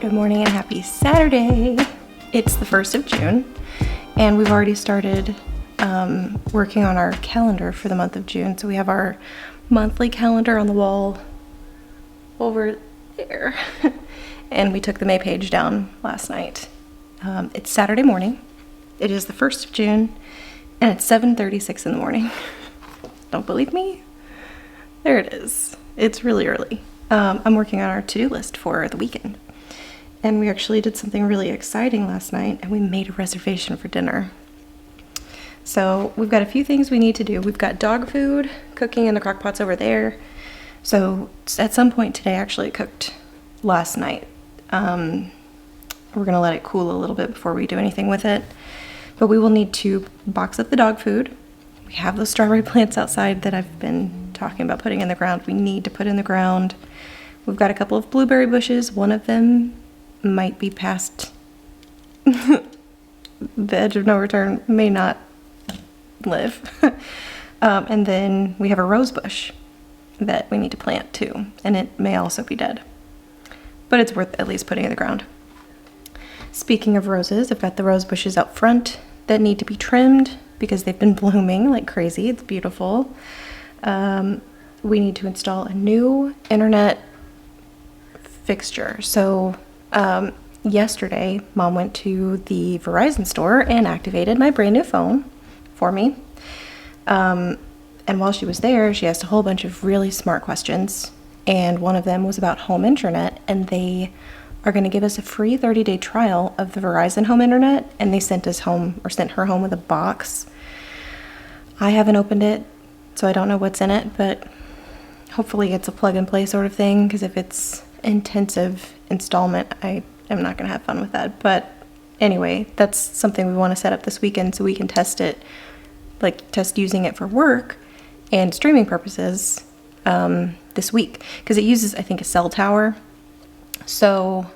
Good morning and happy Saturday. It's the 1st of June and we've already started working on our calendar for the month of June. So we have our monthly calendar on the wall over there and we took the May page down last night. It's Saturday morning. It is the 1st of June and it's 7:36 in the morning. Don't believe me? There it is. It's really early. I'm working on our to-do list for the weekend. And we actually did something really exciting last night and we made a reservation for dinner. So we've got a few things we need to do. We've got dog food cooking in the crock pots over there. So at some point today, actually it cooked last night. We're gonna let it cool a little bit before we do anything with it. But we will need to box up the dog food. We have those strawberry plants outside that I've been talking about putting in the ground. We need to put in the ground. We've got a couple of blueberry bushes. One of them might be past the edge of no return, may not live. And then we have a rose bush that we need to plant too, and it may also be dead. But it's worth at least putting in the ground. Speaking of roses, I've got the rose bushes out front that need to be trimmed because they've been blooming like crazy. It's beautiful. We need to install a new internet fixture. So yesterday, Mom went to the Verizon store and activated my brand new phone for me. And while she was there, she asked a whole bunch of really smart questions. And one of them was about home internet. And they are going to give us a free 30-day trial of the Verizon home internet. And they sent us home, or sent her home with a box. I haven't opened it, so I don't know what's in it. But hopefully it's a plug-and-play sort of thing. Because if it's intensive installment, I am not going to have fun with that. But anyway, that's something we want to set up this weekend so we can test it, like test using it for work and streaming purposes this week. Because it uses, I think, a cell tower. So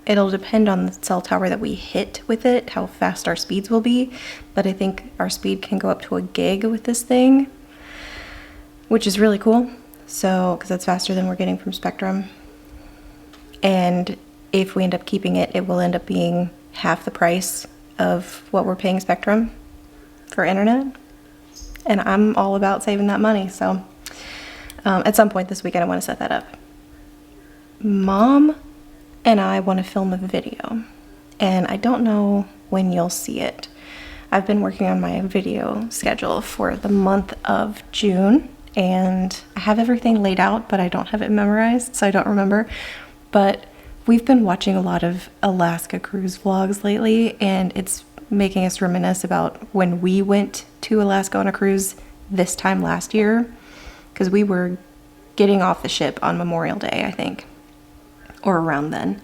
it'll depend on the cell tower that we hit with it, how fast our speeds will be. But I think our speed can go up to 1 gig with this thing, which is really cool. So, because that's faster than we're getting from Spectrum. And if we end up keeping it, it will end up being half the price of what we're paying Spectrum for internet. And I'm all about saving that money. So at some point this weekend, I want to set that up. Mom and I want to film a video. And I don't know when you'll see it. I've been working on my video schedule for the month of June. And I have everything laid out, but I don't have it memorized, so I don't remember. But we've been watching a lot of Alaska cruise vlogs lately, and it's making us reminisce about when we went to Alaska on a cruise this time last year, because we were getting off the ship on Memorial Day, I think, or around then.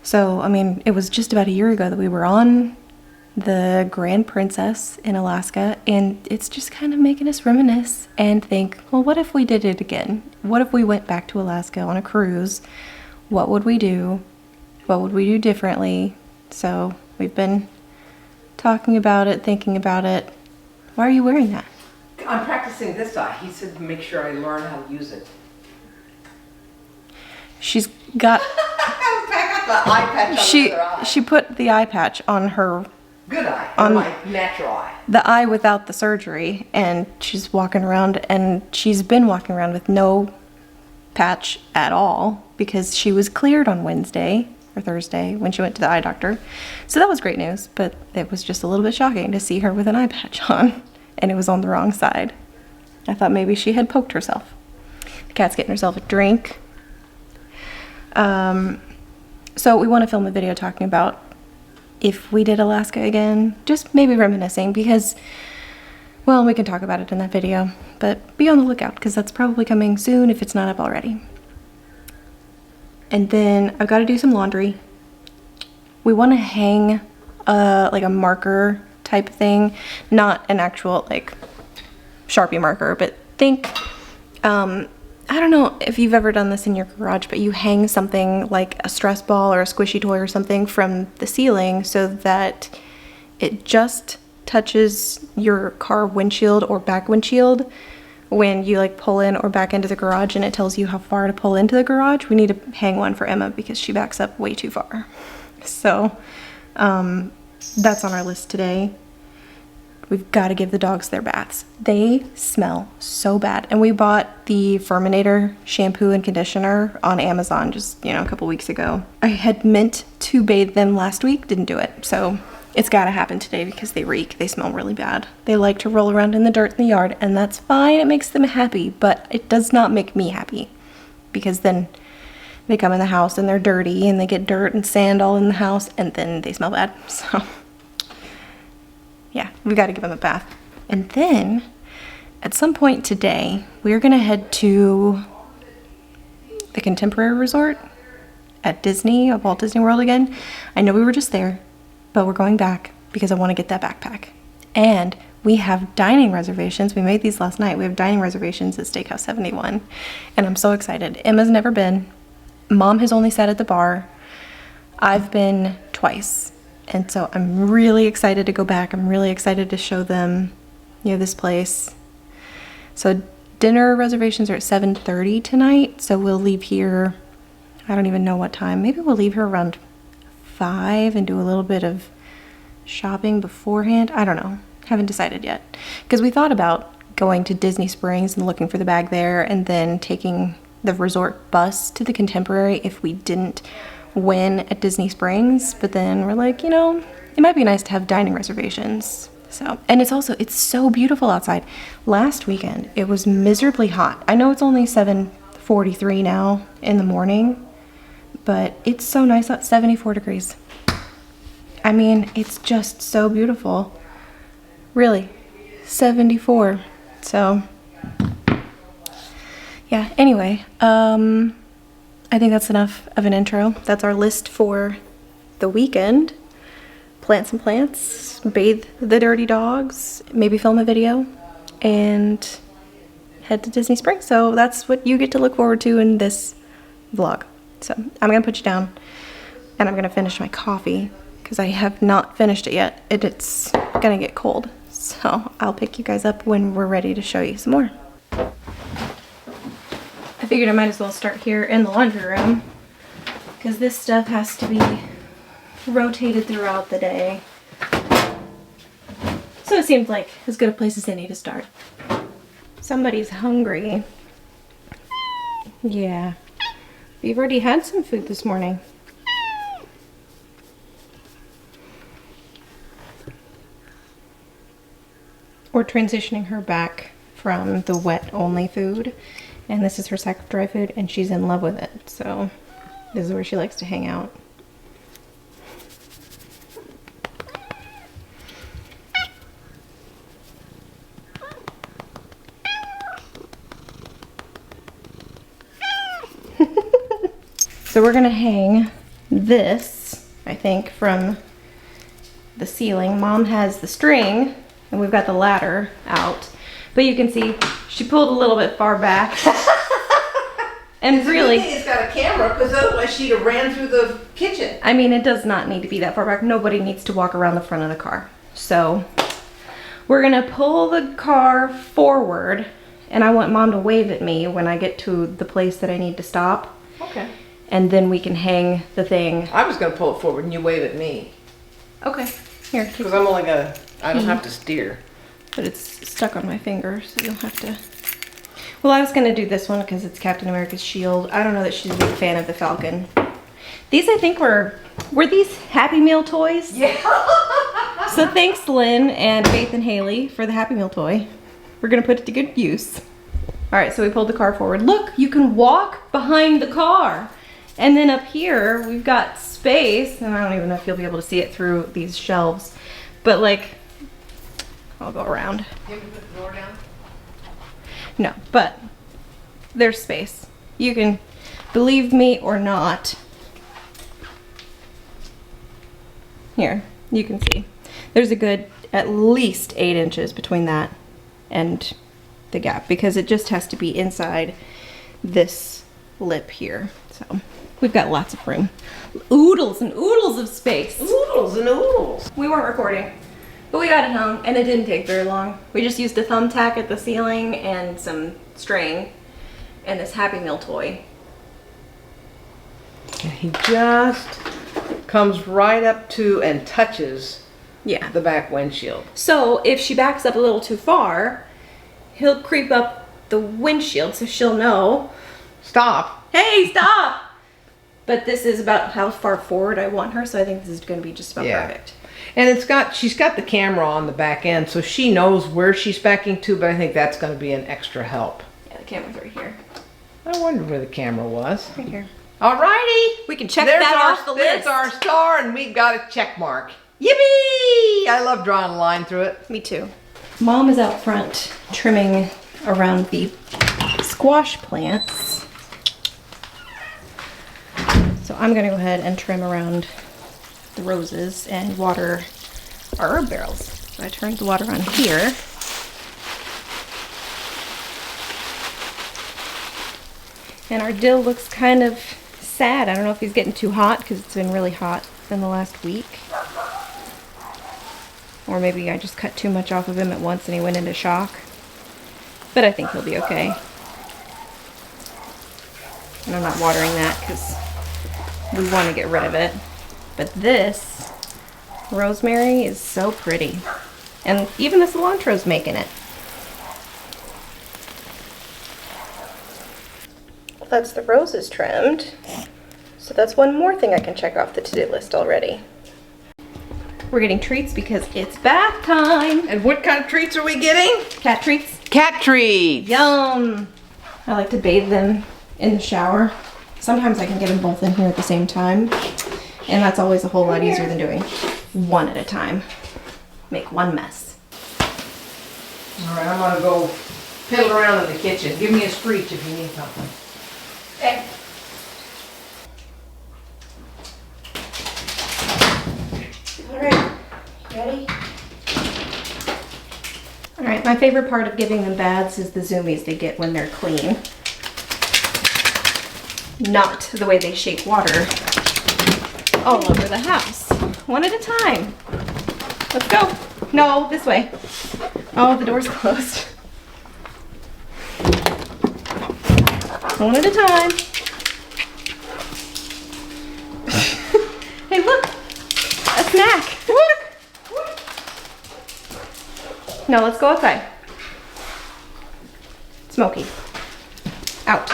So, I mean, it was just about a year ago that we were on the Grand Princess in Alaska, and it's just kind of making us reminisce and think, well, what if we did it again? What if we went back to Alaska on a cruise? What would we do? What would we do differently? So we've been talking about it, thinking about it. Why are you wearing that? I'm practicing this eye. He said to make sure I learn how to use it. She's got... I got the eye patch on the other eye. She put the eye patch on her... Good eye, on my natural eye. The eye without the surgery, and she's walking around, and she's been walking around with no patch at all because she was cleared on Wednesday or Thursday when she went to the eye doctor. So that was great news, but it was just a little bit shocking to see her with an eye patch on, and it was on the wrong side. I thought maybe she had poked herself. The cat's getting herself a drink. So we want to film a video talking about if we did Alaska again, just maybe reminiscing because, well, we can talk about it in that video, but be on the lookout because that's probably coming soon if it's not up already. And then I've got to do some laundry. We want to hang like a marker type thing, not an actual like Sharpie marker, but think, I don't know if you've ever done this in your garage, but you hang something like a stress ball or a squishy toy or something from the ceiling so that it just touches your car windshield or back windshield when you like pull in or back into the garage and it tells you how far to pull into the garage, we need to hang one for Emma because she backs up way too far. So that's on our list today. We've got to give the dogs their baths. They smell so bad. And we bought the Furminator shampoo and conditioner on Amazon just, a couple weeks ago. I had meant to bathe them last week, didn't do it. So it's got to happen today because they reek. They smell really bad. They like to roll around in the dirt in the yard, and that's fine. It makes them happy, but it does not make me happy because then they come in the house and they're dirty and they get dirt and sand all in the house and then they smell bad. So yeah, we got to give them a bath. And then at some point today, we're going to head to the Contemporary Resort at Disney, of Walt Disney World again. I know we were just there, but we're going back because I want to get that backpack. And we have dining reservations. We made these last night. We have dining reservations at Steakhouse 71. And I'm so excited. Emma's never been. Mom has only sat at the bar. I've been twice. And so I'm really excited to go back. I'm really excited to show them, this place. So dinner reservations are at 7:30 tonight. So we'll leave here, I don't even know what time. Maybe we'll leave here around 5 and do a little bit of shopping beforehand. I don't know. Haven't decided yet. Because we thought about going to Disney Springs and looking for the bag there and then taking the resort bus to the Contemporary if we didn't win at Disney Springs, but then we're like, it might be nice to have dining reservations. So, and it's so beautiful outside. Last weekend, it was miserably hot. I know it's only 7:43 now in the morning, but it's so nice out, 74 degrees. I mean, it's just so beautiful. Really, 74. So, yeah, anyway, I think that's enough of an intro. That's our list for the weekend. Plant some plants, bathe the dirty dogs, maybe film a video, and head to Disney Springs. So that's what you get to look forward to in this vlog. So I'm gonna put you down and I'm gonna finish my coffee because I have not finished it yet. It's gonna get cold. So I'll pick you guys up when we're ready to show you some more. I figured I might as well start here in the laundry room because this stuff has to be rotated throughout the day. So it seemed like as good a place as any to start. Somebody's hungry. Yeah. We've already had some food this morning. We're transitioning her back from the wet only food. And this is her second dry food, and she's in love with it. So this is where she likes to hang out. So we're gonna hang this, I think, from the ceiling. Mom has the string, and we've got the ladder out. But you can see she pulled a little bit far back. And really, it's got a camera because otherwise she'd have ran through the kitchen. I mean, it does not need to be that far back. Nobody needs to walk around the front of the car. So we're gonna pull the car forward, and I want Mom to wave at me when I get to the place that I need to stop. Okay. And then we can hang the thing. I was gonna pull it forward and you wave at me. Okay, here. Because I'm only gonna, I don't have to steer. But it's stuck on my finger, so you'll have to. Well, I was gonna do this one because it's Captain America's shield. I don't know that she's a big fan of the Falcon. These, I think, were these Happy Meal toys? Yeah. So thanks, Lynn and Faith and Haley, for the Happy Meal toy. We're gonna put it to good use. All right, so we pulled the car forward. Look, you can walk behind the car. And then up here, we've got space, and I don't even know if you'll be able to see it through these shelves, but like, I'll go around. Can you put the door down? No, but there's space. You can believe me or not. Here, you can see. There's a good at least 8 inches between that and the gap because it just has to be inside this lip here. So we've got lots of room. Oodles and oodles of space. Oodles and oodles. We weren't recording But we got it hung, and it didn't take very long. We just used a thumbtack at the ceiling and some string and this Happy Meal toy. And he just comes right up to and touches the back windshield. So if she backs up a little too far, he'll creep up the windshield so she'll know. Stop. Hey, stop! But this is about how far forward I want her, so I think this is going to be just about perfect. And she's got the camera on the back end, so she knows where she's backing to, but I think that's going to be an extra help. Yeah, the camera's right here. I wondered where the camera was. Right here. Alrighty. We can check that off the list. There's our star, and we got a check mark. Yippee! I love drawing a line through it. Me too. Mom is out front trimming around the squash plants. So I'm gonna go ahead and trim around the roses and water our herb barrels. So I turned the water on here. And our dill looks kind of sad. I don't know if he's getting too hot because it's been really hot in the last week. Or maybe I just cut too much off of him at once and he went into shock. But I think he'll be okay. And I'm not watering that because we want to get rid of it. But this rosemary is so pretty. And even the cilantro's making it. That's the roses trimmed. So that's one more thing I can check off the to-do list already. We're getting treats because it's bath time. And what kind of treats are we getting? Cat treats. Cat treats. Yum. I like to bathe them in the shower. Sometimes I can get them both in here at the same time. And that's always a whole lot easier than doing one at a time. Make one mess. All right, I'm gonna go piddle around in the kitchen. Give me a screech if you need something. Okay. All right, ready? All right, my favorite part of giving them baths is the zoomies they get when they're clean. Not the way they shake water all over the house. One at a time. Let's go. No, this way. Oh, the door's closed. One at a time. Hey, look! A snack! No, let's go outside. Smokey. Out.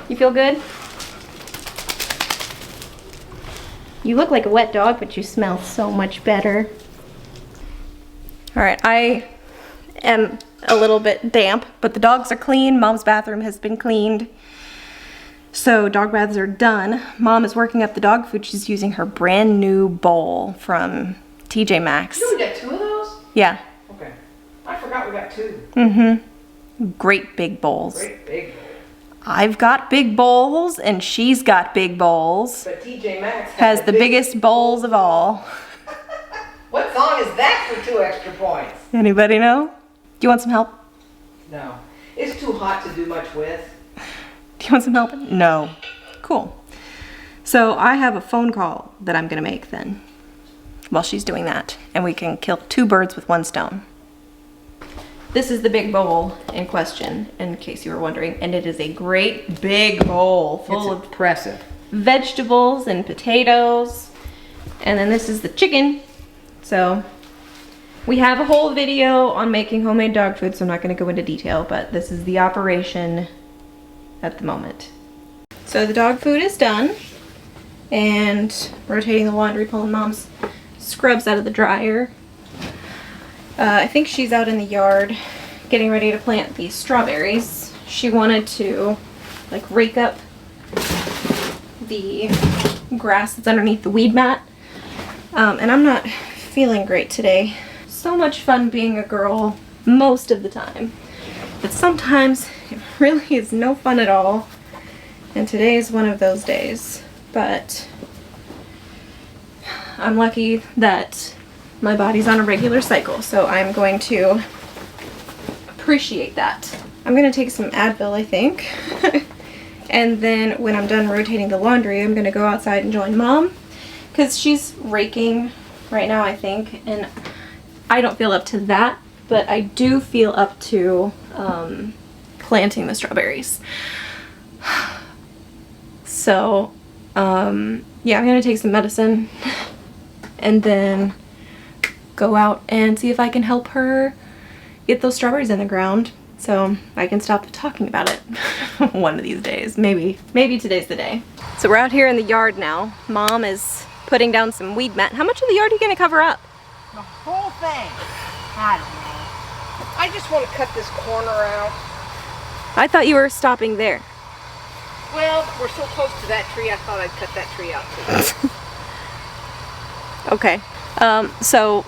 You feel good? You look like a wet dog, but you smell so much better. All right, I am a little bit damp, but the dogs are clean. Mom's bathroom has been cleaned. So dog baths are done. Mom is working up the dog food. She's using her brand new bowl from TJ Maxx. You know we got 2 of those? Yeah. Okay. I forgot we got 2. Mm-hmm. Great big bowls. Great big bowl. I've got big bowls and she's got big bowls. But TJ Maxx has the biggest bowls of all. What song is that for 2 extra points? Anybody know? Do you want some help? No. It's too hot to do much with. Do you want some help? No. Cool. So I have a phone call that I'm gonna make then while she's doing that. And we can kill 2 birds with 1 stone. This is the big bowl in question, in case you were wondering. And it is a great big bowl full of impressive vegetables and potatoes. And then this is the chicken. So we have a whole video on making homemade dog food, so I'm not gonna go into detail, but this is the operation at the moment. So the dog food is done, and rotating the laundry, pulling Mom's scrubs out of the dryer. I think she's out in the yard getting ready to plant these strawberries. She wanted to like rake up the grass that's underneath the weed mat, and I'm not feeling great today. So much fun being a girl most of the time, but sometimes it really is no fun at all, and today is one of those days. But I'm lucky that my body's on a regular cycle, so I'm going to appreciate that. I'm gonna take some Advil, I think, and then when I'm done rotating the laundry, I'm gonna go outside and join Mom because she's raking right now, I think, and I don't feel up to that, but I do feel up to planting the strawberries. So, yeah, I'm gonna take some medicine and then go out and see if I can help her get those strawberries in the ground so I can stop talking about it one of these days. Maybe today's the day. So we're out here in the yard now. Mom is putting down some weed mat. How much of the yard are you gonna cover up? The whole thing. I don't know. I just want to cut this corner out. I thought you were stopping there. Well, we're so close to that tree, I thought I'd cut that tree out too. Okay. So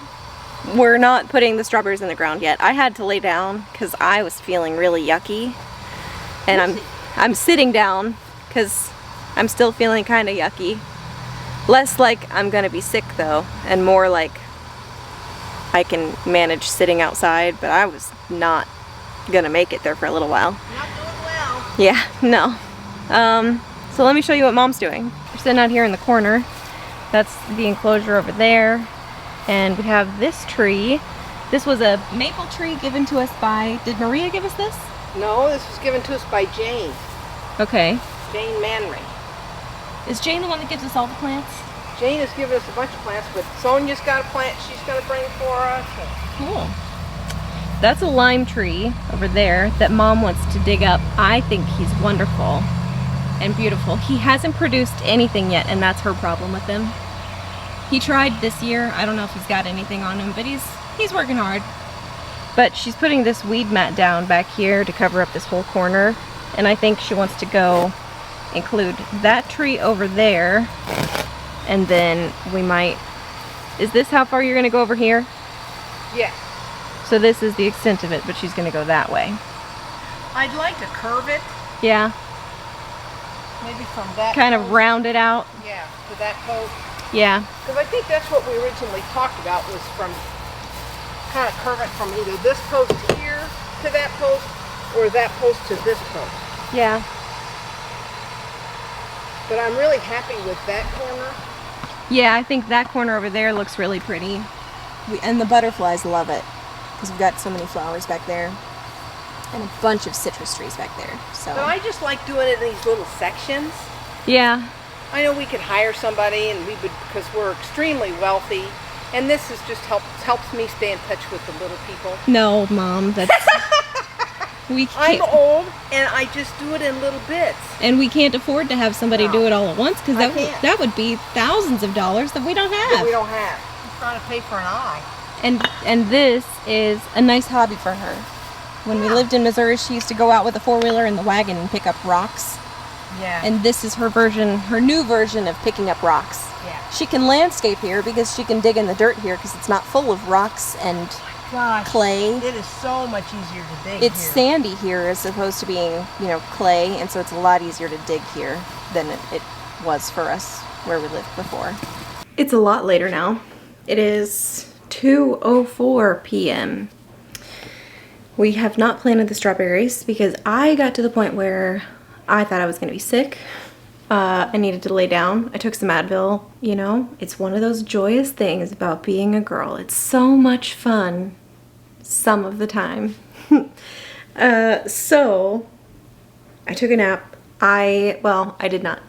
we're not putting the strawberries in the ground yet. I had to lay down because I was feeling really yucky. And I'm sitting down because I'm still feeling kind of yucky. Less like I'm gonna be sick though, and more like I can manage sitting outside, but I was not gonna make it there for a little while. Not doing well. Yeah, no. So let me show you what Mom's doing. We're sitting out here in the corner. That's the enclosure over there. And we have this tree. This was a maple tree given to us by, did Maria give us this? No, this was given to us by Jane. Okay. Jane Manring. Is Jane the one that gives us all the plants? Jane has given us a bunch of plants, but Sonia's got a plant she's going to bring for us. Cool. That's a lime tree over there that Mom wants to dig up. I think he's wonderful and beautiful. He hasn't produced anything yet, and that's her problem with him. He tried this year. I don't know if he's got anything on him, but he's working hard. But she's putting this weed mat down back here to cover up this whole corner, and I think she wants to go include that tree over there, and then we might... Is this how far you're going to go over here? Yes. So this is the extent of it, but she's going to go that way. I'd like to curve it. Yeah. Maybe from that Kind post. of round it out. Yeah, to that post. Yeah. Because I think that's what we originally talked about, was from kind of curve it from either this post here to that post, or that post to this post. Yeah. But I'm really happy with that corner. Yeah, I think that corner over there looks really pretty. And the butterflies love it because we've got so many flowers back there and a bunch of citrus trees back there. So But I just like doing it in these little sections. yeah, I know we could hire somebody, and we would, because we're extremely wealthy, and this is just helps me stay in touch with the little people. no, Mom, that's we I'm can't, old, and I just do it in little bits. and we can't afford to have somebody do it all at once because I can't. that would be thousands of dollars that we don't have. We don't have. I'm trying to pay for an eye. And this is a nice hobby for her. When we lived in Missouri, she used to go out with a four-wheeler in the wagon and pick up rocks. Yeah. And this is her version, her new version of picking up rocks. Yeah. She can landscape here because she can dig in the dirt here because it's not full of rocks and Gosh, clay. it is so much easier to dig It's here. sandy here as opposed to being, clay, and so it's a lot easier to dig here than it was for us where we lived before. It's a lot later now. It is 2:04 p.m. We have not planted the strawberries because I got to the point where I thought I was going to be sick. I needed to lay down. I took some Advil, It's one of those joyous things about being a girl. It's so much fun some of the time. So I took a nap. I did not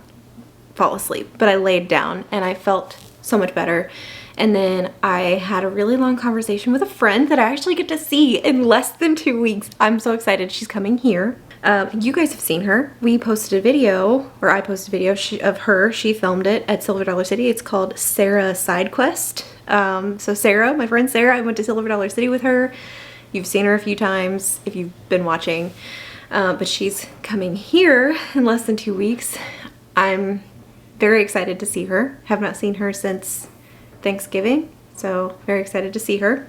fall asleep, but I laid down and I felt so much better. And then I had a really long conversation with a friend that I actually get to see in less than 2 weeks. I'm so excited. She's coming here. You guys have seen her. We posted a video, or I posted a video of her. She filmed it at Silver Dollar City. It's called Sarah Side Quest. So Sarah, my friend Sarah, I went to Silver Dollar City with her. You've seen her a few times if you've been watching. But she's coming here in less than 2 weeks. I'm very excited to see her. Have not seen her since Thanksgiving, so very excited to see her.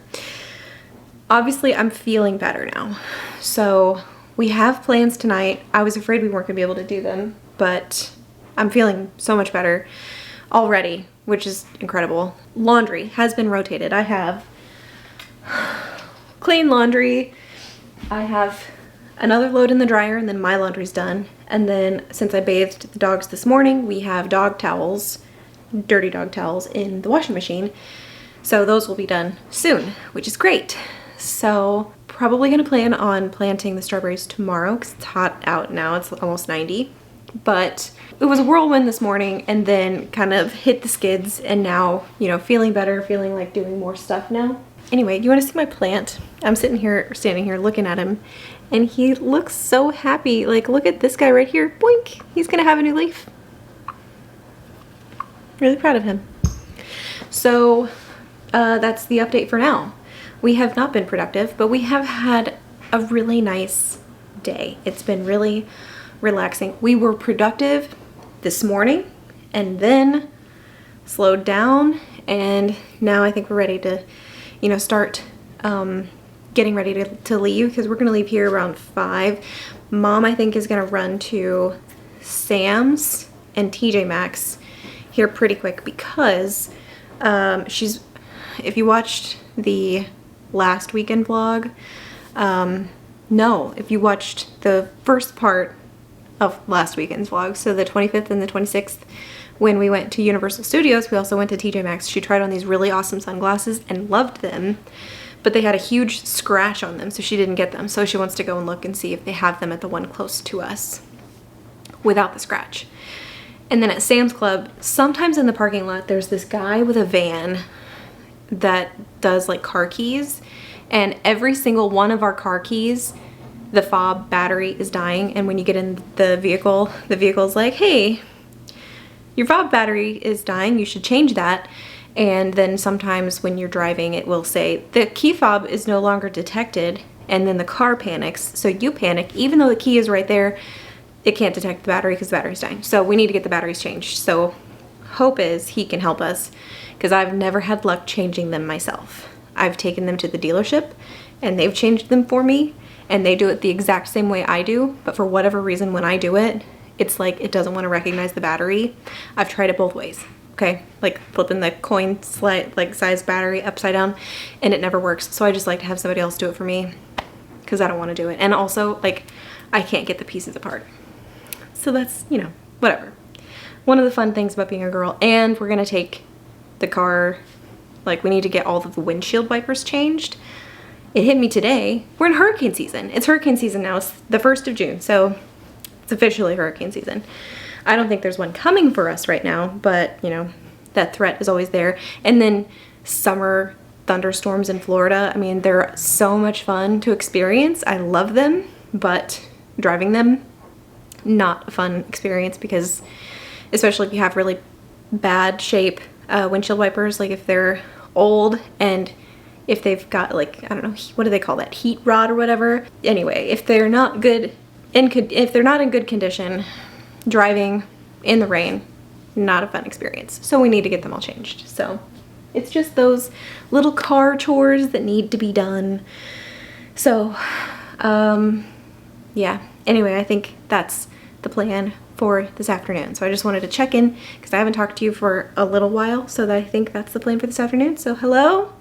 Obviously, I'm feeling better now. So we have plans tonight. I was afraid we weren't gonna be able to do them, but I'm feeling so much better already, which is incredible. Laundry has been rotated. I have clean laundry. I have another load in the dryer, and then my laundry's done. And then since I bathed the dogs this morning, we have dog towels dirty dog towels in the washing machine. So those will be done soon, which is great. So probably gonna plan on planting the strawberries tomorrow because it's hot out now, it's almost 90. But it was a whirlwind this morning and then kind of hit the skids, and now, you know, feeling better, feeling like doing more stuff now. Anyway, you wanna see my plant? I'm standing here looking at him, and he looks so happy. Like, look at this guy right here, boink, he's gonna have a new leaf. Really proud of him. So that's the update for now. We have not been productive, but we have had a really nice day. It's been really relaxing. We were productive this morning and then slowed down, and now I think we're ready to, you know, start getting ready to leave, because we're gonna leave here around 5. Mom, I think, is gonna run to Sam's and TJ Maxx here pretty quick because if you watched the last weekend vlog, no, if you watched the first part of last weekend's vlog, so the 25th and the 26th, when we went to Universal Studios, we also went to TJ Maxx. She tried on these really awesome sunglasses and loved them, but they had a huge scratch on them, so she didn't get them. So she wants to go and look and see if they have them at the one close to us without the scratch. And then at Sam's Club, sometimes in the parking lot, there's this guy with a van that does like car keys, and every single one of our car keys, the fob battery is dying, and when you get in the vehicle's like, hey, your fob battery is dying, you should change that. And then sometimes when you're driving, it will say the key fob is no longer detected, and then the car panics, so you panic, even though the key is right there, it can't detect the battery because the battery's dying. So we need to get the batteries changed. So hope is he can help us, because I've never had luck changing them myself. I've taken them to the dealership and they've changed them for me, and they do it the exact same way I do, but for whatever reason when I do it, it's like it doesn't want to recognize the battery. I've tried it both ways, okay? Like flipping the coin size battery upside down, and it never works. So I just like to have somebody else do it for me because I don't want to do it. And also, like, I can't get the pieces apart. So that's, you know, whatever. One of the fun things about being a girl. And we're gonna take the car, like, we need to get all of the windshield wipers changed. It hit me today. We're in hurricane season. It's hurricane season now. It's the 1st of June, so it's officially hurricane season. I don't think there's one coming for us right now, but, you know, that threat is always there. And then summer thunderstorms in Florida. I mean, they're so much fun to experience. I love them, but driving them, not a fun experience, because especially if you have really bad shape windshield wipers, like if they're old and if they've got, like, I don't know, what do they call that, heat rod or whatever. Anyway, if they're not good, if they're not in good condition, driving in the rain, not a fun experience. So we need to get them all changed. So it's just those little car chores that need to be done. So yeah, anyway, I think that's the plan for this afternoon. So I just wanted to check in because I haven't talked to you for a little while, so I think that's the plan for this afternoon. So hello,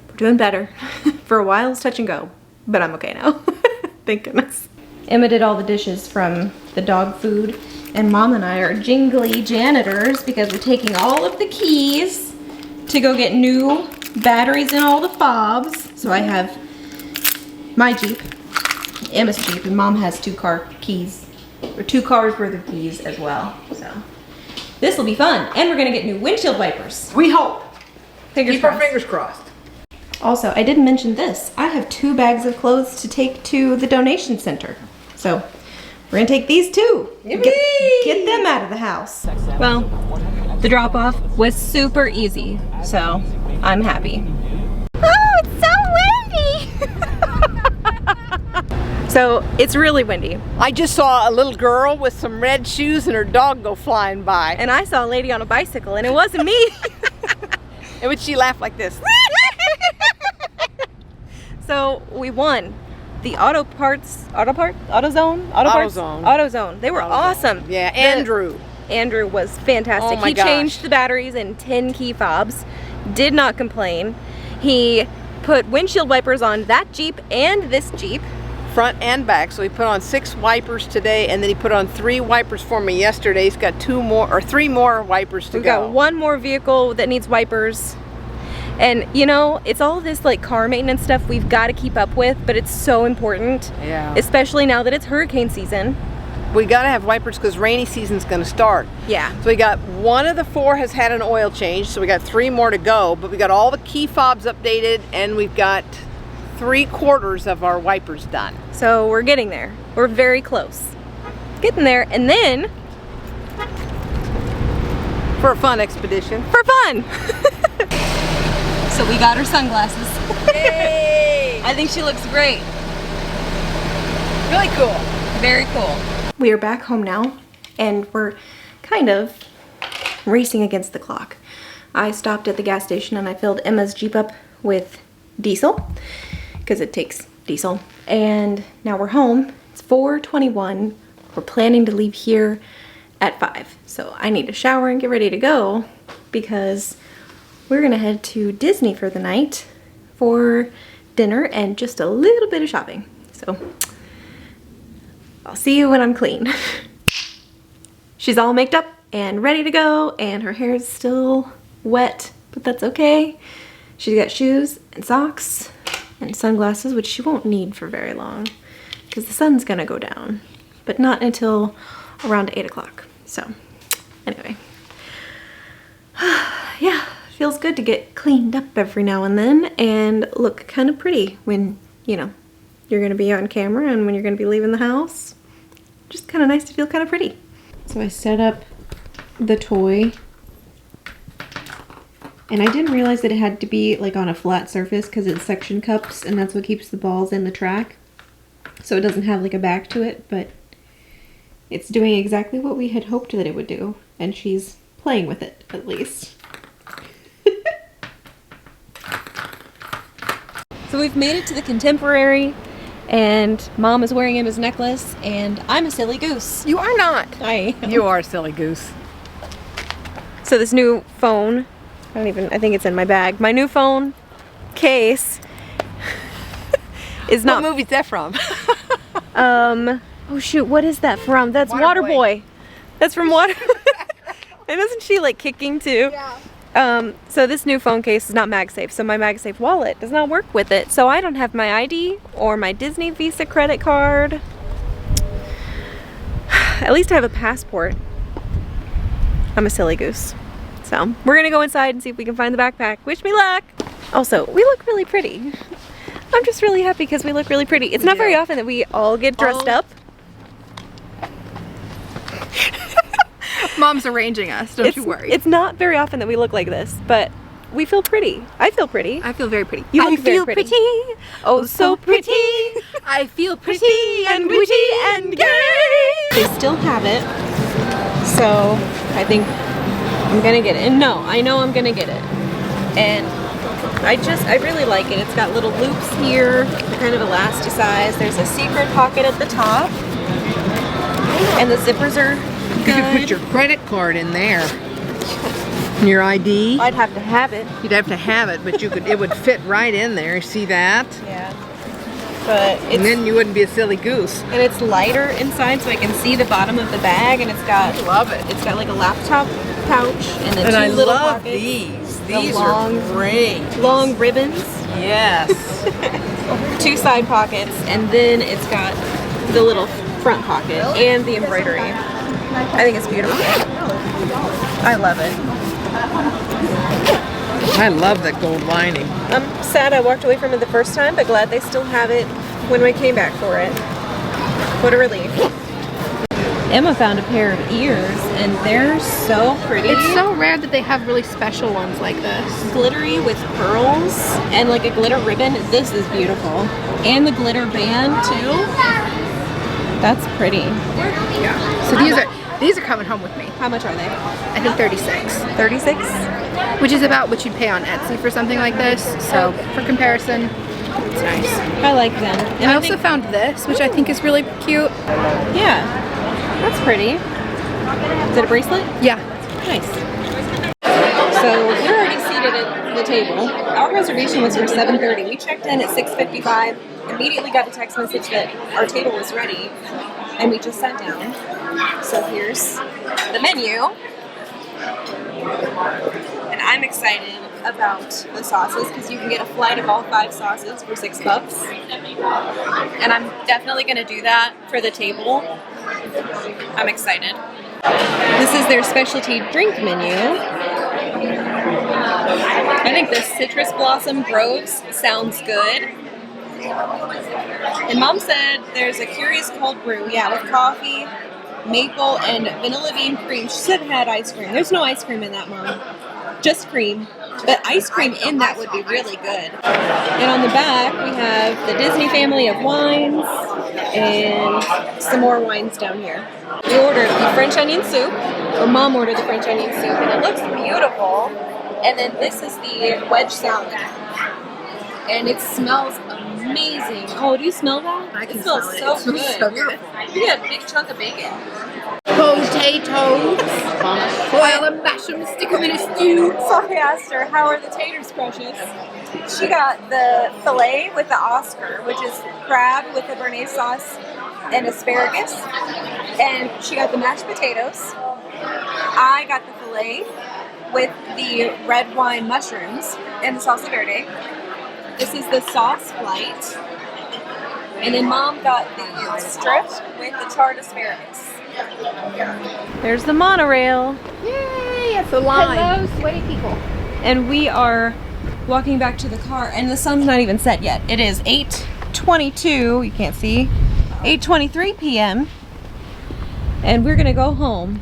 we're doing better. For a while it was touch and go, but I'm okay now. Thank goodness. Emma did all the dishes from the dog food, and Mom and I are jingly janitors because we're taking all of the keys to go get new batteries in all the fobs. So I have my Jeep, Emma's Jeep, and Mom has 2 car keys, or 2 cars worth of keys as well. So this will be fun, and we're gonna get new windshield wipers. We hope. Fingers Keep our crossed. fingers crossed. Also, I didn't mention this. I have 2 bags of clothes to take to the donation center. So we're gonna take these too. Get them out of the house. Well, the drop off was super easy, so I'm happy. Oh, it's so windy! So it's really windy. I just saw a little girl with some red shoes and her dog go flying by. And I saw a lady on a bicycle, and it wasn't me. And when she laughed like this. So we won the AutoZone. They were awesome. Yeah, Andrew was fantastic. Oh my He gosh. changed the batteries in 10 key fobs, did not complain. He put windshield wipers on that Jeep and this Jeep front and back. So he put on 6 wipers today, and then he put on 3 wipers for me yesterday. He's got 3 more wipers to go. We've got one more vehicle that needs wipers. And you know, it's all this like car maintenance stuff we've got to keep up with, but it's so important. Yeah. Especially now that it's hurricane season. We got to have wipers because rainy season's going to start. Yeah. So we got 1 of the 4 has had an oil change, so we got 3 more to go, but we got all the key fobs updated, and we've got 3/4 of our wipers done. So we're getting there. We're very close. Getting there, and then For a fun expedition. for fun. So we got her sunglasses. Yay! I think she looks great. Really cool. Very cool. We are back home now, and we're kind of racing against the clock. I stopped at the gas station and I filled Emma's Jeep up with diesel, because it takes diesel. And now we're home. It's 4:21. We're planning to leave here at 5. So I need to shower and get ready to go, because we're gonna head to Disney for the night for dinner and just a little bit of shopping. So I'll see you when I'm clean. She's all maked up and ready to go, and her hair is still wet, but that's okay. She's got shoes and socks and sunglasses, which she won't need for very long because the sun's gonna go down, but not until around 8 o'clock. So anyway, yeah, feels good to get cleaned up every now and then and look kind of pretty when, you know, you're gonna be on camera and when you're gonna be leaving the house. Just kind of nice to feel kind of pretty. So I set up the toy, and I didn't realize that it had to be like on a flat surface because it's suction cups, and that's what keeps the balls in the track. So it doesn't have like a back to it, but it's doing exactly what we had hoped that it would do, and she's playing with it at least. So we've made it to the Contemporary, and Mom is wearing Emma's necklace, and I'm a silly goose. You are not. I am. You are a silly goose. So this new phone, I think it's in my bag. My new phone case is not. What movie's that from? Oh shoot, what is that from? That's Waterboy. That's from Water. And isn't she like kicking too? Yeah. So this new phone case is not MagSafe, so my MagSafe wallet does not work with it. So I don't have my ID or my Disney Visa credit card. At least I have a passport. I'm a silly goose. So we're gonna go inside and see if we can find the backpack. Wish me luck. Also, we look really pretty. I'm just really happy because we look really pretty. It's not very often that we all get dressed up. Mom's arranging us, don't you worry. It's not very often that we look like this, but we feel pretty. I feel pretty. I feel very pretty. You look very pretty. Oh, so pretty. I feel pretty and witty and gay. They still have it, so I think I'm gonna get it. And no, I know I'm gonna get it. And I really like it. It's got little loops here, kind of elasticized. There's a secret pocket at the top, and the zippers are You could put your credit card in there. Your ID. I'd have to have it. You'd have to have it, but it would fit right in there. See that? Yeah. But and then you wouldn't be a silly goose. And it's lighter inside, so I can see the bottom of the bag, and it's got. I love it. It's got like a laptop pouch and then and two I little love pockets. these. The These long, are great. Long ribbons. Yes. 2 side pockets, and then it's got the little front pocket and the embroidery. I think it's beautiful. I love it. I love that gold lining. I'm sad I walked away from it the first time, but glad they still have it when we came back for it. What a relief. Emma found a pair of ears, and they're so pretty. It's so rare that they have really special ones like this. Glittery with pearls and like a glitter ribbon. This is beautiful. And the glitter band too. That's pretty. Yeah. So these are coming home with me. How much are they? I think 36. 36? Which is about what you'd pay on Etsy for something like this. So for comparison, it's nice. I like them. And I also found this, which I think is really cute. Yeah, that's pretty. Is it a bracelet? Yeah. Nice. So we're already seated at the table. Our reservation was for 7:30. We checked in at 6:55. Immediately got a text message that our table was ready, and we just sat down. So here's the menu, and I'm excited about the sauces because you can get a flight of all 5 sauces for $6, and I'm definitely going to do that for the table. I'm excited. This is their specialty drink menu. I think the Citrus Blossom Groves sounds good. And Mom said there's a curious cold brew, with coffee, maple, and vanilla bean cream. She said it had ice cream. There's no ice cream in that, Mom. Just cream. But ice cream in that would be really good. And on the back, we have the Disney family of wines and some more wines down here. We ordered the French onion soup, or Mom ordered the French onion soup, and it looks beautiful. And then this is the wedge salad. And it smells amazing. Oh, do you smell that? I can it smells smell it. so It good. smells so good. You got a big chunk of bacon. Potatoes. Boil and mash them, stick them in a stew. So I asked her, how are the taters, precious? She got the filet with the Oscar, which is crab with the béarnaise sauce and asparagus. And she got the mashed potatoes. I got the filet with the red wine mushrooms and the salsa verde. This is the sauce flight. And then Mom got the strip with the charred asparagus. There's the monorail. Yay, it's a line. Hello, sweaty people. And we are walking back to the car, and the sun's not even set yet. It is 8:22, you can't see, 8:23 p.m. And we're gonna go home.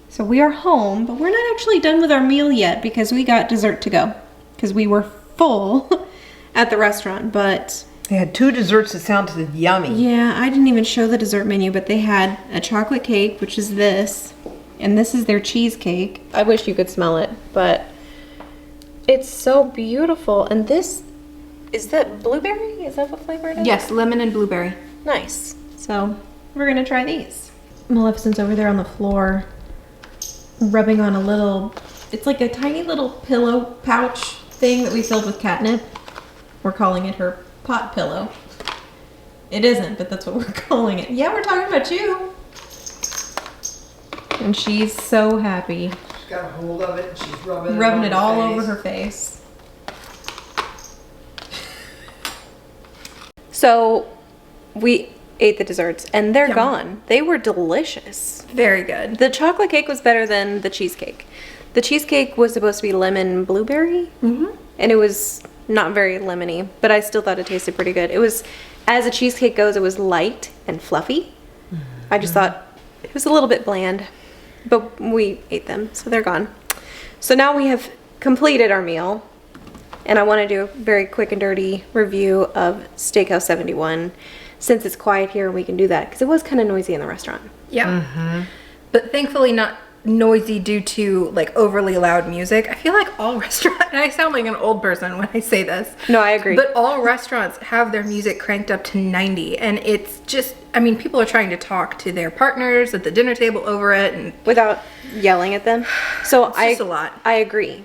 So we are home, but we're not actually done with our meal yet because we got dessert to go. Because we were full at the restaurant, but They had 2 desserts that sounded yummy. yeah, I didn't even show the dessert menu, but they had a chocolate cake, which is this, and this is their cheesecake. I wish you could smell it, but it's so beautiful. And this, is that blueberry? Is that what flavor it is? Yes, lemon and blueberry. Nice. So we're gonna try these. Maleficent's over there on the floor, rubbing on a little, it's like a tiny little pillow pouch thing that we filled with catnip. We're calling it her pot pillow. It isn't, but that's what we're calling it. Yeah, we're talking about you. And she's so happy. She's got a hold of it and she's rubbing Rubbing it all over her face. So we ate the desserts and they're Yum. gone. They were delicious. Very good. The chocolate cake was better than the cheesecake. The cheesecake was supposed to be lemon blueberry, and it was not very lemony, but I still thought it tasted pretty good. It was, as a cheesecake goes, it was light and fluffy. I just thought it was a little bit bland, but we ate them, so they're gone. So now we have completed our meal, and I want to do a very quick and dirty review of Steakhouse 71. Since it's quiet here, we can do that, because it was kind of noisy in the restaurant. Yeah. But thankfully not noisy due to like overly loud music. I feel like all restaurants, and I sound like an old person when I say this. No, I agree. But all restaurants have their music cranked up to 90, and it's just, I mean, people are trying to talk to their partners at the dinner table over it, and Without yelling at them. So It's just a lot. I agree.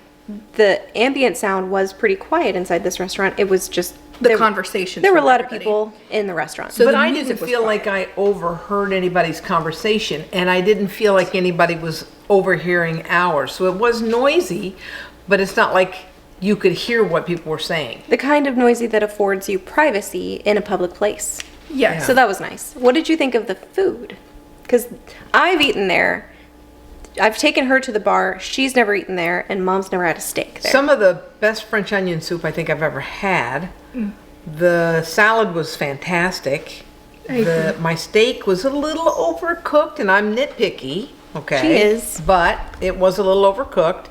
The ambient sound was pretty quiet inside this restaurant. It was just the conversations. There were a from lot of everybody. people in the restaurant. So But the I music didn't was feel fine. like I overheard anybody's conversation, and I didn't feel like anybody was overhearing ours. So it was noisy, but it's not like you could hear what people were saying. The kind of noisy that affords you privacy in a public place. Yes. So that was nice. What did you think of the food? Because I've eaten there. I've taken her to the bar. She's never eaten there, and Mom's never had a steak there. Some of the best French onion soup I think I've ever had. The salad was fantastic. My steak was a little overcooked, and I'm nitpicky. Okay, She is. but it was a little overcooked.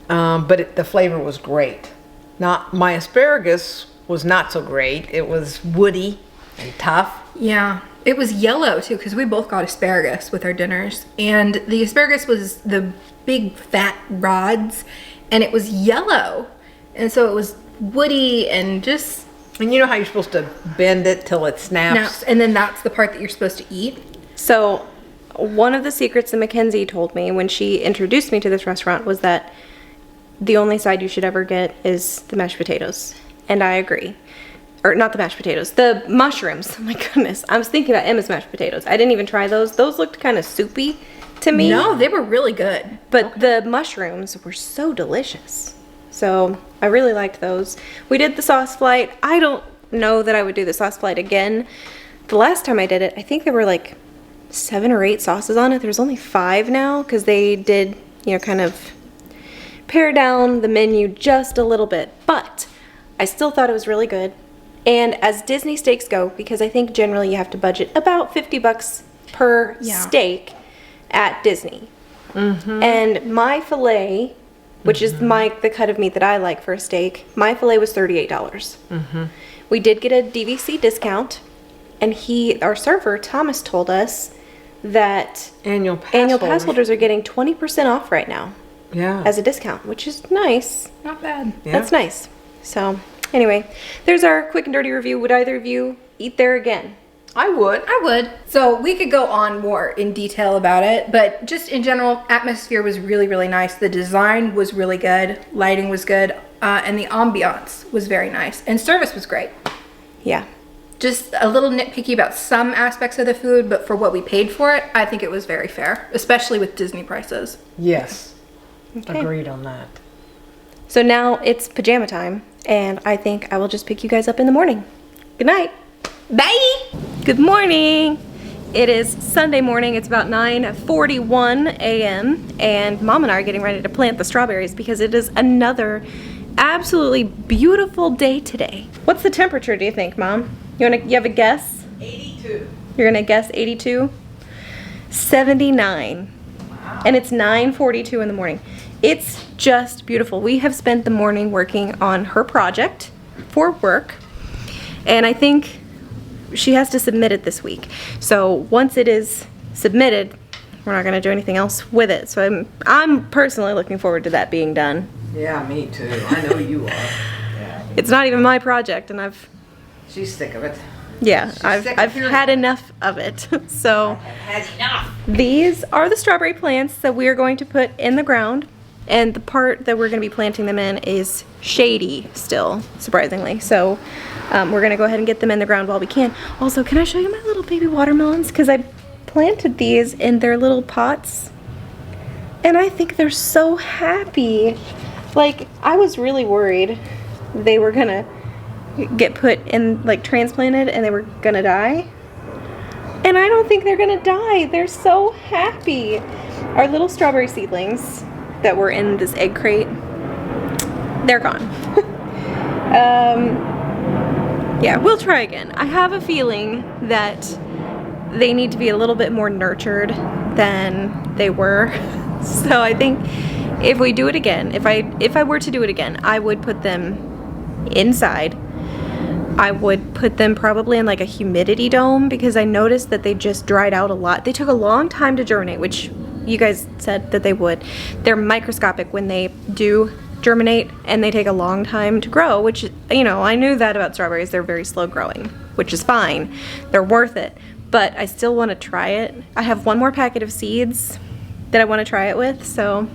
But the flavor was great. Not my asparagus was not so great. It was woody and tough. Yeah, it was yellow too, because we both got asparagus with our dinners, and the asparagus was the big fat rods, and it was yellow, and so it was woody and just And you know how you're supposed to bend it till it snaps? snaps, and then that's the part that you're supposed to eat. So, one of the secrets that Mackenzie told me when she introduced me to this restaurant was that the only side you should ever get is the mashed potatoes. And I agree. Or not the mashed potatoes, the mushrooms. Oh my goodness. I was thinking about Emma's mashed potatoes. I didn't even try those. Those looked kind of soupy to me. No, they were really good. But the mushrooms were so delicious. So I really liked those. We did the sauce flight. I don't know that I would do the sauce flight again. The last time I did it, I think there were like 7 or 8 sauces on it. There's only 5 now because they did, you know, kind of pare down the menu just a little bit. But I still thought it was really good. And as Disney steaks go, because I think generally you have to budget about $50 per steak at Disney. And my filet, which is the cut of meat that I like for a steak, my filet was $38. We did get a DVC discount, and our server, Thomas, told us that Annual pass holders are getting 20% off right now as a discount, which is nice. Not bad. Yeah. That's nice. So anyway, there's our quick and dirty review. Would either of you eat there again? I would. I would. So we could go on more in detail about it, but just in general, atmosphere was really, really nice. The design was really good. Lighting was good. And the ambiance was very nice. And service was great. Yeah. Just a little nitpicky about some aspects of the food, but for what we paid for it, I think it was very fair, especially with Disney prices. Yes. Okay. Agreed on that. So now it's pajama time, and I think I will just pick you guys up in the morning. Good night. Bye! Good morning. It is Sunday morning. It's about 9:41 a.m. and Mom and I are getting ready to plant the strawberries because it is another absolutely beautiful day today. What's the temperature, do you think, Mom? You have a guess? 82. You're gonna guess 82? 79. Wow. And it's 9:42 in the morning. It's just beautiful. We have spent the morning working on her project for work, and I think she has to submit it this week. So once it is submitted, we're not gonna do anything else with it. So I'm personally looking forward to that being done. Yeah, me too. I know you are. Yeah. It's not even my project, and She's sick of it. I've had enough of it. So Has enough. these are the strawberry plants that we are going to put in the ground, and the part that we're going to be planting them in is shady still, surprisingly. So we're going to go ahead and get them in the ground while we can. Also, can I show you my little baby watermelons? Because I planted these in their little pots, and I think they're so happy. Like, I was really worried they were going to get put in, like, transplanted and they were going to die. And I don't think they're going to die. They're so happy. Our little strawberry seedlings that were in this egg crate, they're gone. Yeah, we'll try again. I have a feeling that they need to be a little bit more nurtured than they were. So I think if we do it again, if I were to do it again, I would put them inside. I would put them probably in like a humidity dome, because I noticed that they just dried out a lot. They took a long time to germinate, which you guys said that they would. They're microscopic when they do germinate, and they take a long time to grow, which, you know, I knew that about strawberries. They're very slow growing, which is fine. They're worth it, but I still want to try it. I have one more packet of seeds that I want to try it with, so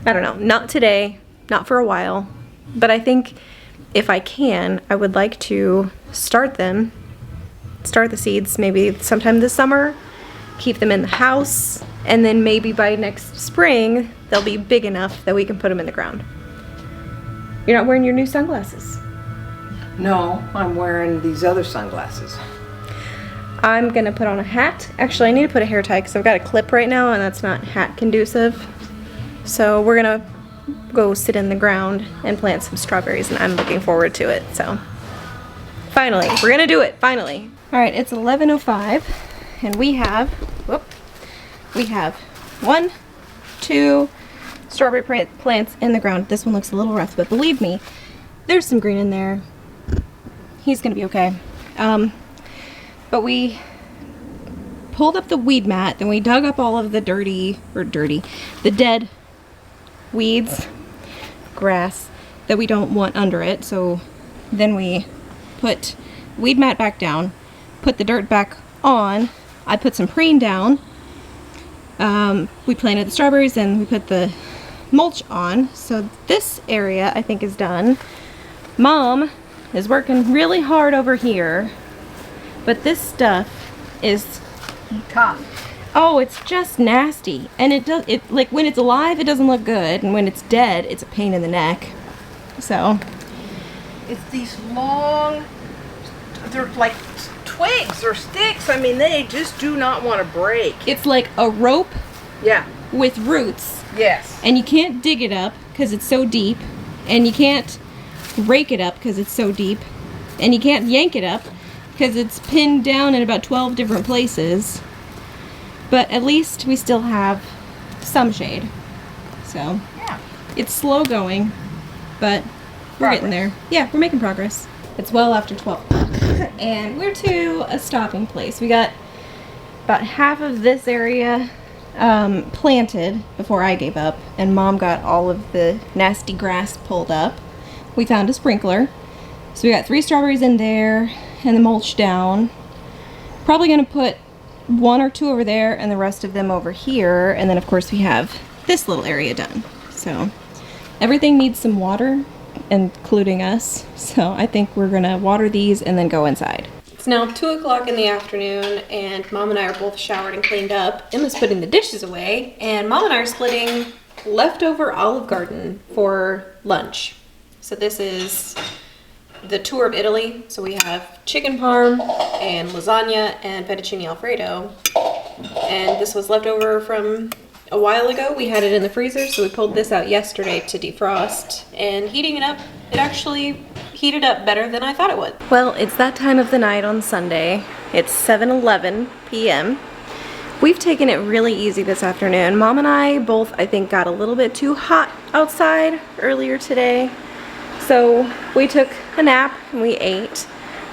I don't know. Not today, not for a while, but I think if I can, I would like to start the seeds maybe sometime this summer, keep them in the house, and then maybe by next spring they'll be big enough that we can put them in the ground. You're not wearing your new sunglasses. No, I'm wearing these other sunglasses. I'm gonna put on a hat. Actually, I need to put a hair tie because I've got a clip right now and that's not hat conducive. So we're gonna go sit in the ground and plant some strawberries, and I'm looking forward to it. So finally, we're gonna do it, finally. All right, it's 11:05 and we have 1, 2 strawberry plants in the ground. This one looks a little rough, but believe me, there's some green in there. He's gonna be okay. But we pulled up the weed mat, then we dug up all of the the dead weeds, grass that we don't want under it. So then we put weed mat back down, put the dirt back on. I put some preen down. We planted the strawberries and we put the mulch on. So this area I think is done. Mom is working really hard over here, but this stuff is Tough. oh, it's just nasty. And it like when it's alive it doesn't look good, and when it's dead it's a pain in the neck. So It's these long, they're like twigs or sticks. I mean, they just do not want to break. it's like a rope Yeah. with roots, Yes. and you can't dig it up because it's so deep, and you can't rake it up because it's so deep, and you can't yank it up because it's pinned down in about 12 different places. But at least we still have some shade. So Yeah. it's slow going, but we're getting there. Yeah, we're making progress. It's well after 12 o'clock, and we're to a stopping place. We got about half of this area planted before I gave up, and Mom got all of the nasty grass pulled up. We found a sprinkler, so we got 3 strawberries in there and the mulch down. Probably gonna put 1 or 2 over there and the rest of them over here, and then of course we have this little area done. So everything needs some water, including us, so I think we're gonna water these and then go inside. It's now 2 o'clock in the afternoon, and Mom and I are both showered and cleaned up. Emma's putting the dishes away, and Mom and I are splitting leftover Olive Garden for lunch. So this is the tour of Italy. So we have chicken parm and lasagna and fettuccine alfredo. And this was left over from a while ago. We had it in the freezer, so we pulled this out yesterday to defrost. And heating it up, it actually heated up better than I thought it would. Well, it's that time of the night on Sunday. It's 7:11 p.m. We've taken it really easy this afternoon. Mom and I both, I think, got a little bit too hot outside earlier today. So we took a nap and we ate.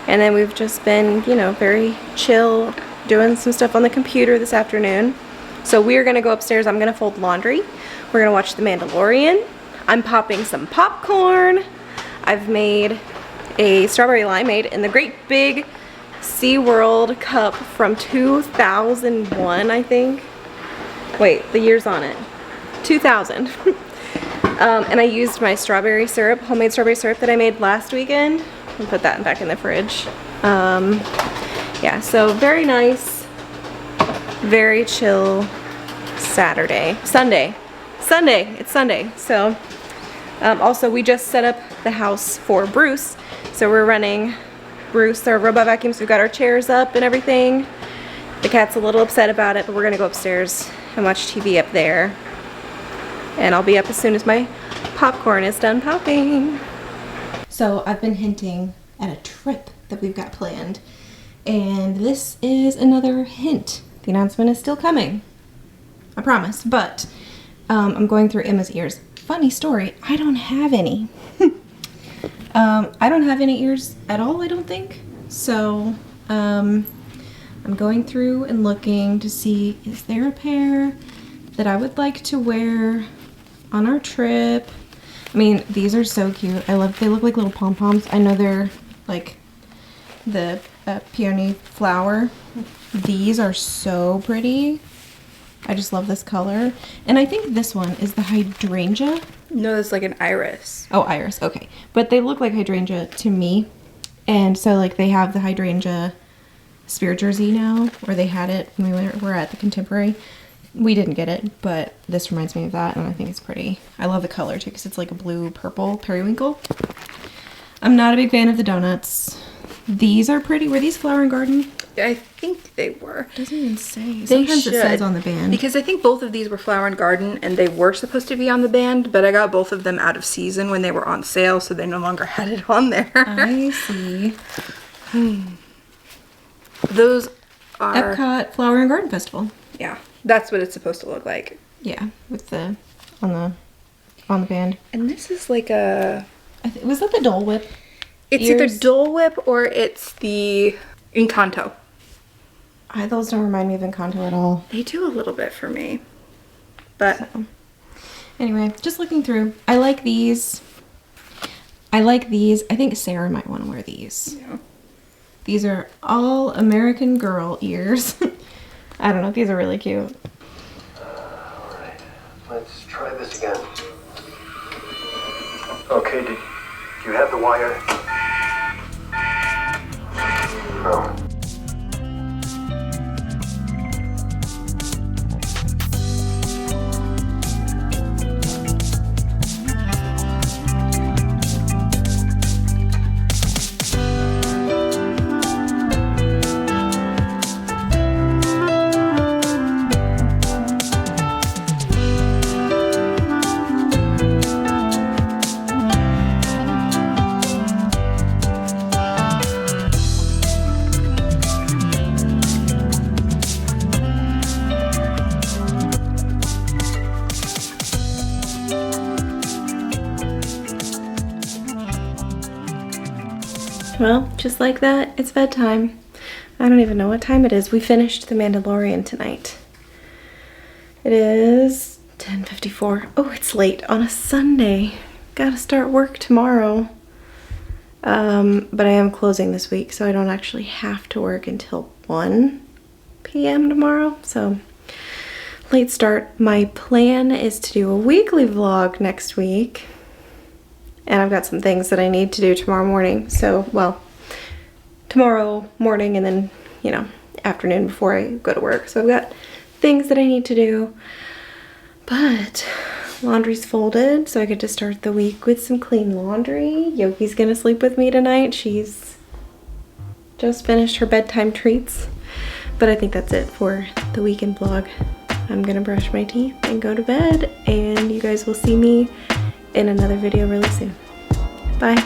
And then we've just been, you know, very chill, doing some stuff on the computer this afternoon. So we're gonna go upstairs. I'm gonna fold laundry. We're gonna watch The Mandalorian. I'm popping some popcorn. I've made a strawberry limeade in the great big SeaWorld cup from 2001, I think. Wait, the year's on it. 2000. And I used my strawberry syrup, homemade strawberry syrup that I made last weekend. I'll put that back in the fridge. Yeah, so very nice, very chill Sunday. It's Sunday. So also we just set up the house for Bruce. So we're running Bruce, our robot vacuum, so we've got our chairs up and everything. The cat's a little upset about it, but we're gonna go upstairs and watch TV up there. And I'll be up as soon as my popcorn is done popping. So I've been hinting at a trip that we've got planned, and this is another hint. The announcement is still coming, I promise, but I'm going through Emma's ears. Funny story, I don't have any. I don't have any ears at all, I don't think. So I'm going through and looking to see, is there a pair that I would like to wear on our trip? I mean, these are so cute. They look like little pom-poms. I know they're like the peony flower. These are so pretty. I just love this color. And I think this one is the hydrangea. No, it's like an iris. Oh, iris, okay. But they look like hydrangea to me. And so like they have the hydrangea spirit jersey now, or they had it when we were at the Contemporary. We didn't get it, but this reminds me of that, and I think it's pretty. I love the color too, because it's like a blue-purple periwinkle. I'm not a big fan of the donuts. These are pretty. Were these Flower and Garden? I think they were. It doesn't even say. They Sometimes it should, says on the band. Because I think both of these were Flower and Garden, and they were supposed to be on the band, but I got both of them out of season when they were on sale, so they no longer had it on there. I see. Those are... Epcot Flower and Garden Festival. Yeah, that's what it's supposed to look like. Yeah, with the on the band. And this is like a... Was that the Dole Whip? It's ears? either Dole Whip or it's the Encanto. Those don't remind me of Encanto at all. They do a little bit for me. But So, anyway, just looking through. I like these. I think Sarah might want to wear these. yeah. These are all American Girl ears. I don't know. These are really cute. Let's try this again. Okay, do you have the wire? No. Well, just like that, it's bedtime. I don't even know what time it is. We finished The Mandalorian tonight. It is 10:54. Oh, it's late on a Sunday. Gotta start work tomorrow. But I am closing this week, so I don't actually have to work until 1 p.m. tomorrow. So, late start. My plan is to do a weekly vlog next week. And I've got some things that I need to do tomorrow morning. So, well, tomorrow morning and then, you know, afternoon before I go to work. So I've got things that I need to do. But laundry's folded, so I get to start the week with some clean laundry. Yogi's gonna sleep with me tonight. She's just finished her bedtime treats. But I think that's it for the weekend vlog. I'm gonna brush my teeth and go to bed, and you guys will see me in another video really soon. Bye.